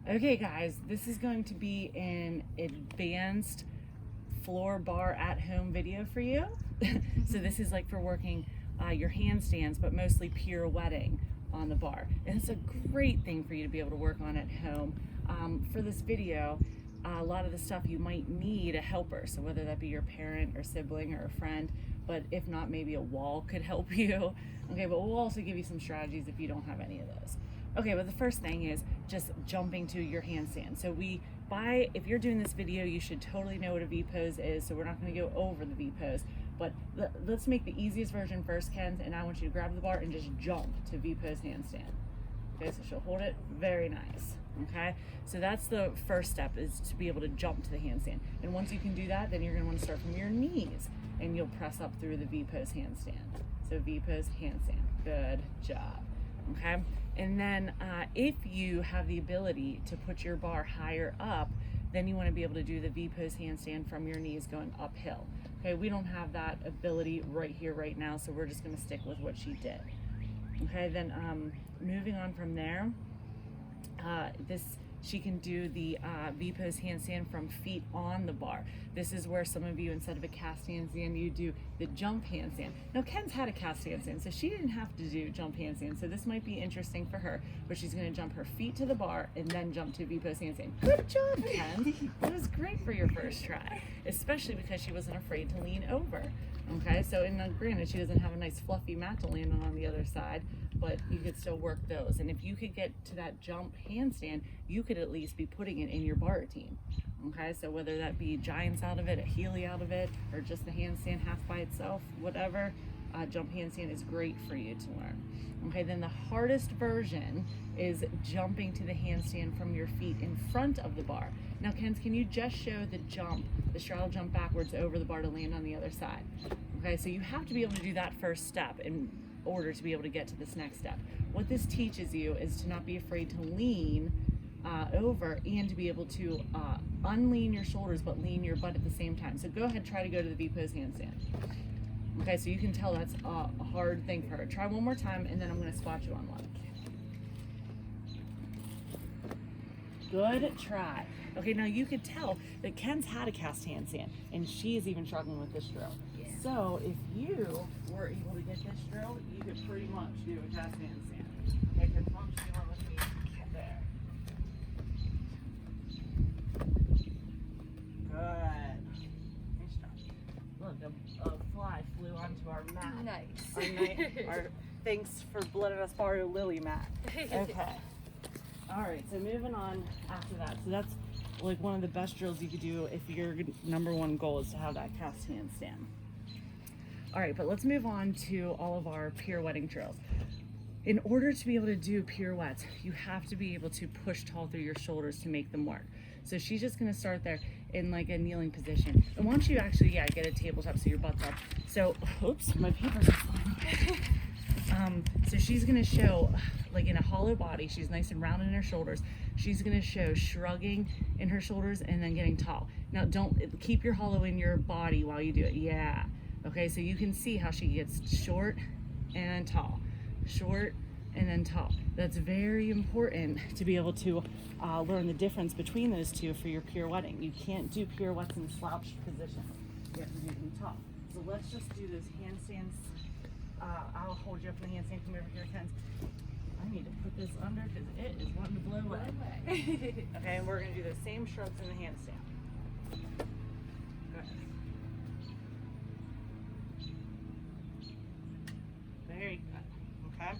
Okay guys, this is going to be an advanced floor bar at home video for you. So this is like for working your handstands, but mostly pirouetting on the bar. And it's a great thing for you to be able to work on at home. For this video, a lot of the stuff you might need a helper. So whether that be your parent or sibling or a friend, but if not, maybe a wall could help you. Okay, but we'll also give you some strategies if you don't have any of those. Okay, but the first thing is just jumping to your handstand. So if you're doing this video, you should totally know what a V pose is, so we're not gonna go over the V pose, but let's make the easiest version first, Ken, and I want you to grab the bar and just jump to V pose handstand. Okay, so she'll hold it, very nice, okay? So that's the first step, is to be able to jump to the handstand. And once you can do that, then you're gonna wanna start from your knees, and you'll press up through the V pose handstand. So V pose handstand, good job, okay? And then if you have the ability to put your bar higher up, then you want to be able to do the V pose handstand from your knees going uphill. Okay, we don't have that ability right here, right now, so we're just going to stick with what she did. Okay, then moving on from there, she can do the V pose handstand from feet on the bar. This is where some of you, instead of a cast handstand, you do the jump handstand. Now Ken's had a cast handstand, so she didn't have to do jump handstand, so this might be interesting for her, but she's gonna jump her feet to the bar and then jump to V pose handstand. Good job, Ken. That was great for your first try, especially because she wasn't afraid to lean over. Okay, so granted, she doesn't have a nice fluffy mat to land on the other side, but you could still work those. And if you could get to that jump handstand, you could at least be putting it in your bar routine. Okay, so whether that be giants out of it, a Healy out of it, or just the handstand half by itself, whatever, jump handstand is great for you to learn. Okay, then the hardest version is jumping to the handstand from your feet in front of the bar. Now, Ken, can you just show the jump, the straddle jump backwards over the bar to land on the other side? Okay, so you have to be able to do that first step in order to be able to get to this next step. What this teaches you is to not be afraid to lean over and to be able to unlean your shoulders but lean your butt at the same time. So go ahead, try to go to the V pose handstand. Okay, so you can tell that's a hard thing for her. Try one more time and then I'm going to spot you on one. Good try. Okay, now you could tell that Ken's had a cast handstand and she is even struggling with this drill. Yeah. So if you were able to get this drill, you could pretty much do a cast handstand. Okay, because mom, she went with me there. Good. Nice job. Look, a fly flew onto our mat. Nice. Thanks for letting us borrow Lily mat. Okay. All right, so moving on after that. So that's like one of the best drills you could do if your number one goal is to have that cast handstand. All right, but let's move on to all of our pirouetting drills. In order to be able to do pirouettes, you have to be able to push tall through your shoulders to make them work. So she's just gonna start there in like a kneeling position. And once you actually, get a tabletop so your butt's up. So, oops, my papers are flying. So she's gonna show, like in a hollow body, she's nice and round in her shoulders. She's gonna show shrugging in her shoulders and then getting tall. Now don't keep your hollow in your body while you do it. Yeah. Okay, so you can see how she gets short and tall, short and then tall. That's very important to be able to learn the difference between those two for your pirouetting. You can't do pirouettes in slouched position. You have to do them tall. So let's just do those handstands. I'll hold you up in the handstand. Come over here, Ken. I need to put this under because it is wanting to blow away. Okay, and we're going to do the same shrugs in the handstand. Good. Very good. Okay.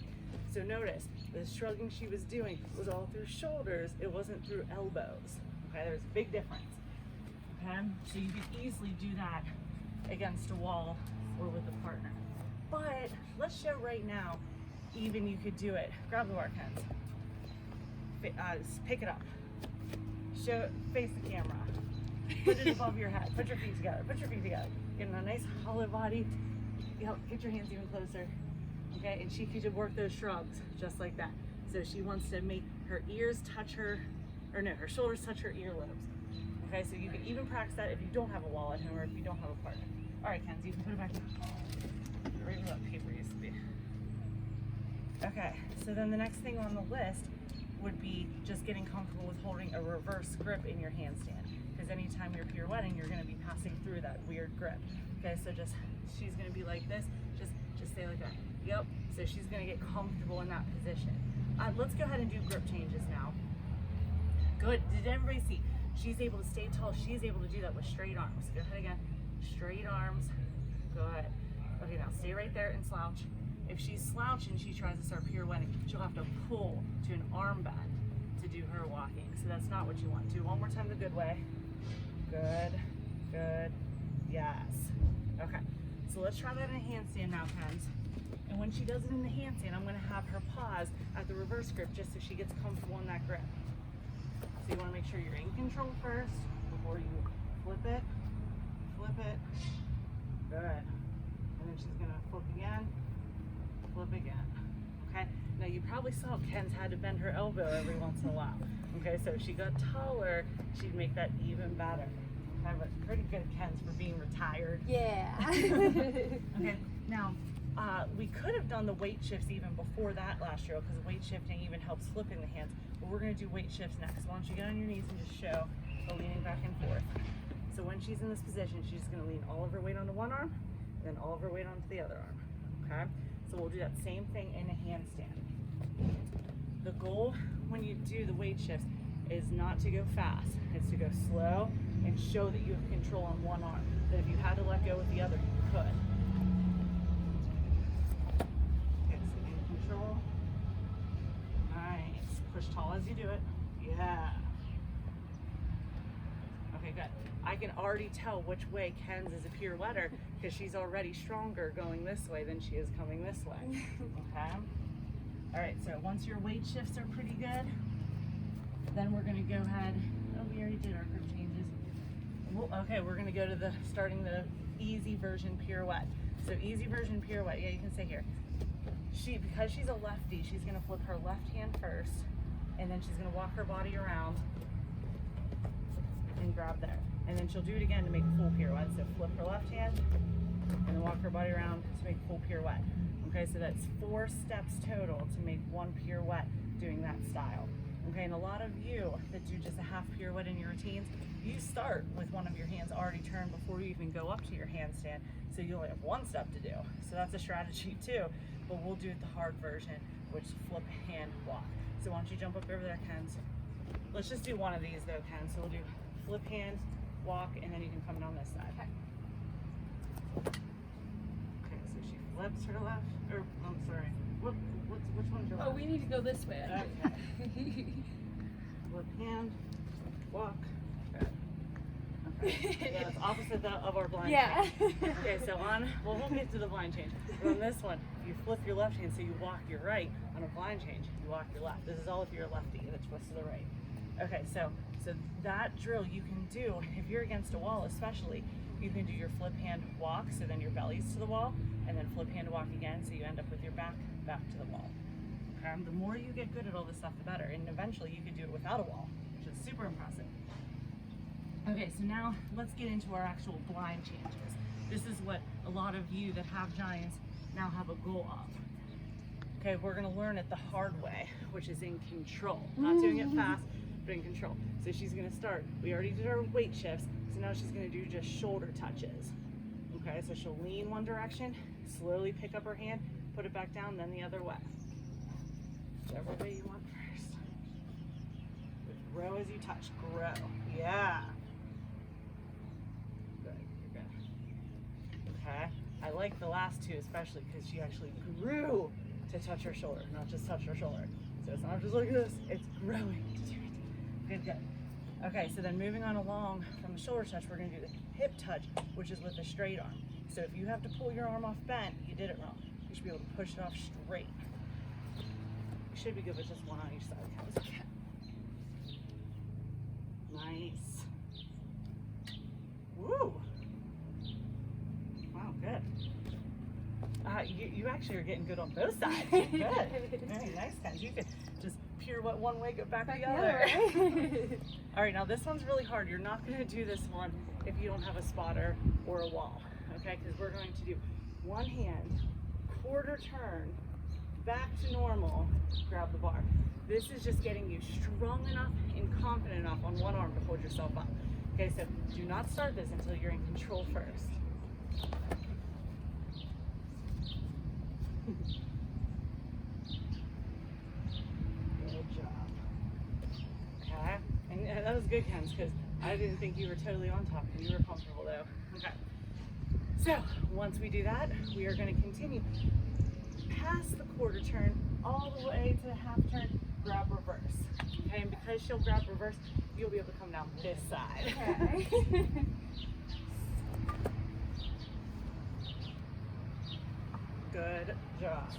So notice the shrugging she was doing was all through shoulders. It wasn't through elbows. Okay, there's a big difference. Okay, so you could easily do that against a wall or with a partner. But let's show right now, even you could do it. Grab the bar, Ken. Pick it up. Show, face the camera. Put it above your head. Put your feet together. Put your feet together. Get in a nice hollow body. Get your hands even closer. Okay, and she could work those shrugs just like that. So she wants to make her ears touch her shoulders touch her earlobes. Okay, so you can even practice that if you don't have a wall at home or if you don't have a partner. All right, Kenzie, you can put it back in. Right where that paper used to be. Okay, so then the next thing on the list would be just getting comfortable with holding a reverse grip in your handstand. Because anytime you're pirouetting, you're gonna be passing through that weird grip. Okay, so she's gonna be like this, just stay like that. Yep, so she's gonna get comfortable in that position. Let's go ahead and do grip changes now. Good, did everybody see? She's able to stay tall, she's able to do that with straight arms. Go ahead again, straight arms, good. Okay, now stay right there and slouch. If she's slouching, she tries to start pirouetting, she'll have to pull to an arm bend to do her walking. So that's not what you want. Do one more time the good way. Good, good, yes. Okay, so let's try that in a handstand now, Kenz. And when she does it in the handstand, I'm gonna have her pause at the reverse grip just so she gets comfortable in that grip. So you wanna make sure you're in control first before you flip it, good. And then she's gonna flip again, okay? Now you probably saw Kenz had to bend her elbow every once in a while. Okay, so if she got taller, she'd make that even better. Okay, but pretty good, Kenz, for being retired. Yeah. Okay, now we could have done the weight shifts even before that last drill because weight shifting even helps flipping the hands, but we're gonna do weight shifts next. Why don't you get on your knees and just show the leaning back and forth. So when she's in this position, she's gonna lean all of her weight onto one arm, and then all of her weight onto the other arm, okay? So we'll do that same thing in a handstand. The goal when you do the weight shifts is not to go fast, it's to go slow and show that you have control on one arm. That if you had to let go with the other, you could. Okay, so in control. Nice. Push tall as you do it. Yeah. Okay, good. I can already tell which way Kenz is a pirouetter because she's already stronger going this way than she is coming this way. Okay? All right, so once your weight shifts are pretty good, then we're gonna go ahead, oh, we already did our grip changes. Okay, we're gonna go to starting the easy version pirouette. So easy version pirouette, yeah, you can stay here. Because she's a lefty, she's gonna flip her left hand first, and then she's gonna walk her body around and grab there. And then she'll do it again to make a full pirouette. So flip her left hand, and then walk her body around to make a full pirouette. Okay, so that's 4 steps total to make one pirouette doing that style. Okay, and a lot of you that do just a half pirouette in your routines, you start with one of your hands already turned before you even go up to your handstand, so you only have 1 step to do. So that's a strategy too, but we'll do it the hard version, which is flip, hand, walk. So why don't you jump up over there, Kenz? Let's just do one of these though, Ken. So we'll do flip, hand, walk, and then you can come down this side. Okay. Okay, so she flips her left, or I'm sorry, which one's your left? Oh, we need to go this way. Okay. Flip, hand, walk. Good. Okay. Yeah, it's opposite of our blind Yeah. change. Okay, so we'll get to the blind change. But on this one, you flip your left hand, so you walk your right. On a blind change, you walk your left. This is all if you're a lefty, and it's twist to the right. Okay, so that drill you can do, if you're against a wall especially, you can do your flip hand walk, so then your belly's to the wall, and then flip hand walk again, so you end up with your back to the wall. The more you get good at all this stuff, the better, and eventually you could do it without a wall, which is super impressive. Okay, so now let's get into our actual blind changes. This is what a lot of you that have giants now have a goal of. Okay, we're gonna learn it the hard way, which is in control. Not doing it fast, but in control. So she's gonna start, we already did our weight shifts, so now she's gonna do just shoulder touches. Okay, so she'll lean one direction, slowly pick up her hand, put it back down, then the other way. Whichever way you want first. Grow as you touch, grow. Yeah. Good, you're good. Okay, I like the last two especially because she actually grew to touch her shoulder, not just touch her shoulder. So it's not just like this, it's growing to do it. Good, good. Okay, so then moving on along from the shoulder touch, we're gonna do the hip touch, which is with the straight arm. So if you have to pull your arm off bent, you did it wrong. You should be able to push it off straight. You should be good with just one on each side. Okay. Nice. Woo! Wow, good. You actually are getting good on both sides. Good. Very nice, Ken. You could just pirouette one way, go back the other. All right, now this one's really hard. You're not going to do this one if you don't have a spotter or a wall, okay? Because we're going to do one hand, quarter turn, back to normal, grab the bar. This is just getting you strong enough and confident enough on one arm to hold yourself up. Okay, so do not start this until you're in control first. Good job. Okay, and that was good, Ken, because I didn't think you were totally on top. You were comfortable though. Okay. So once we do that, we are going to continue past the quarter turn all the way to the half turn, grab reverse. Okay, and because she'll grab reverse, you'll be able to come down this side. Okay. Good job.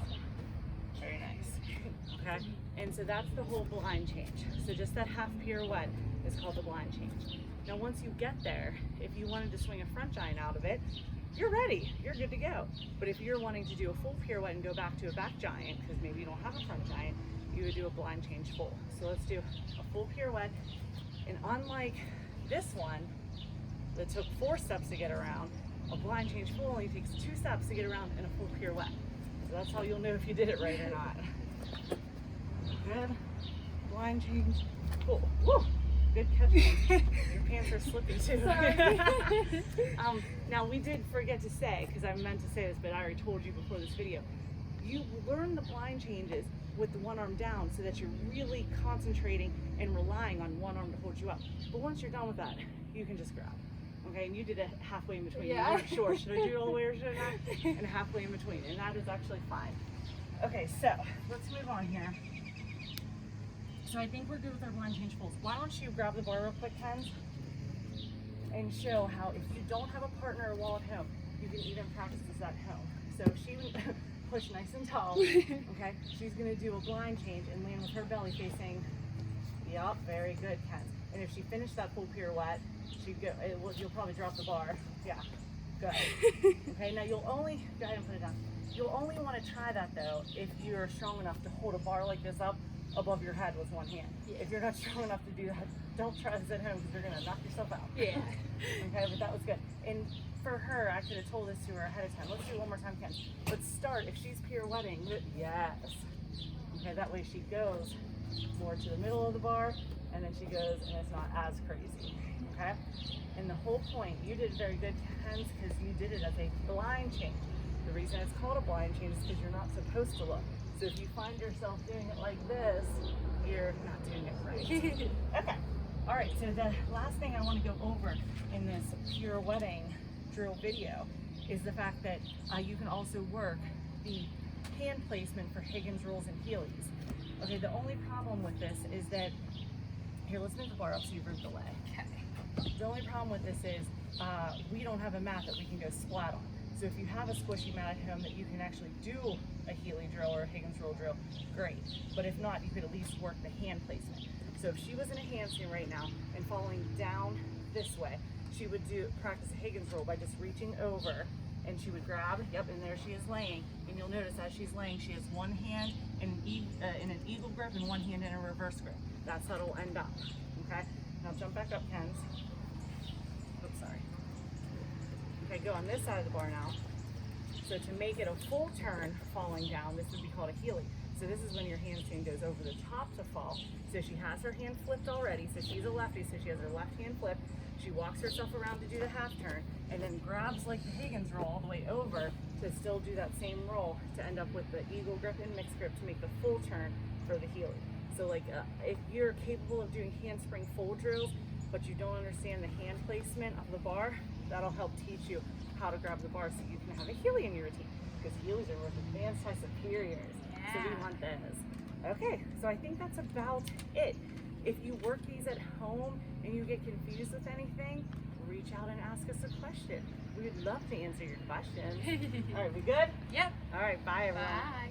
Very nice. Okay, and so that's the whole blind change. So just that half pirouette is called the blind change. Now once you get there, if you wanted to swing a front giant out of it, you're ready, you're good to go. But if you're wanting to do a full pirouette and go back to a back giant, because maybe you don't have a front giant, you would do a blind change full. So let's do a full pirouette. And unlike this one, that took 4 steps to get around, a blind change full only takes 2 steps to get around in a full pirouette. So that's how you'll know if you did it right or not. Good. Blind change full. Woo! Good catch. Your pants are slipping too. Now we did forget to say, because I meant to say this, but I already told you before this video, you learn the blind changes with the one arm down so that you're really concentrating and relying on one arm to hold you up. But once you're done with that, you can just grab. Okay, and you did it halfway in between. Yeah. You weren't sure, should I do it all the way or should I not? And halfway in between, and that is actually fine. Okay, so let's move on here. So I think we're good with our blind change fulls. Why don't you grab the bar real quick, Ken, and show how if you don't have a partner or wall at home, you can even practice this at home. So she would push nice and tall, okay? She's gonna do a blind change and land with her belly facing, yep, very good, Ken. And if she finished that full pirouette, you'll probably drop the bar. Yeah, good. Okay, now you'll only, go ahead and put it down. You'll only wanna try that though if you're strong enough to hold a bar like this up above your head with one hand. Yeah. If you're not strong enough to do that, don't try this at home because you're gonna knock yourself out. Yeah. Okay, but that was good. And for her, I could have told this to her ahead of time. Let's do it one more time, Ken. Let's start, if she's pirouetting, yes. Okay, that way she goes more to the middle of the bar, and then she goes, and it's not as crazy, okay? And the whole point, you did very good, Ken, because you did it as a blind change. The reason it's called a blind change is because you're not supposed to look. So if you find yourself doing it like this, you're not doing it right. Okay. All right, so the last thing I want to go over in this pirouetting drill video is the fact that you can also work the hand placement for Higgins rolls and Heelys. Okay, the only problem with this is that, here, let's move the bar up so you root the leg. Okay. The only problem with this is we don't have a mat that we can go splat on. So if you have a squishy mat at home that you can actually do a Heely drill or a Higgins roll drill, great. But if not, you could at least work the hand placement. So if she was in a handstand right now and falling down this way, she would practice a Higgins roll by just reaching over, and she would grab, yep, and there she is laying. And you'll notice as she's laying, she has one hand in an eagle grip and one hand in a reverse grip. That's how it'll end up, okay? Now jump back up, Ken. Oops, sorry. Okay, go on this side of the bar now. So to make it a full turn falling down, this would be called a Heely. So this is when your handstand goes over the top to fall. So she has her hand flipped already, so she's a lefty, so she has her left hand flipped. She walks herself around to do the half turn, and then grabs like the Higgins roll all the way over to still do that same roll to end up with the eagle grip and mixed grip to make the full turn for the Heely. So like if you're capable of doing handspring full drills, but you don't understand the hand placement of the bar, that'll help teach you how to grab the bar so you can have a Heely in your routine. Because Heelys are with advanced high superiors. So we want those. Okay, so I think that's about it. If you work these at home and you get confused with anything, reach out and ask us a question. We would love to answer your questions. All right, we good? Yep. All right, bye everyone. Bye.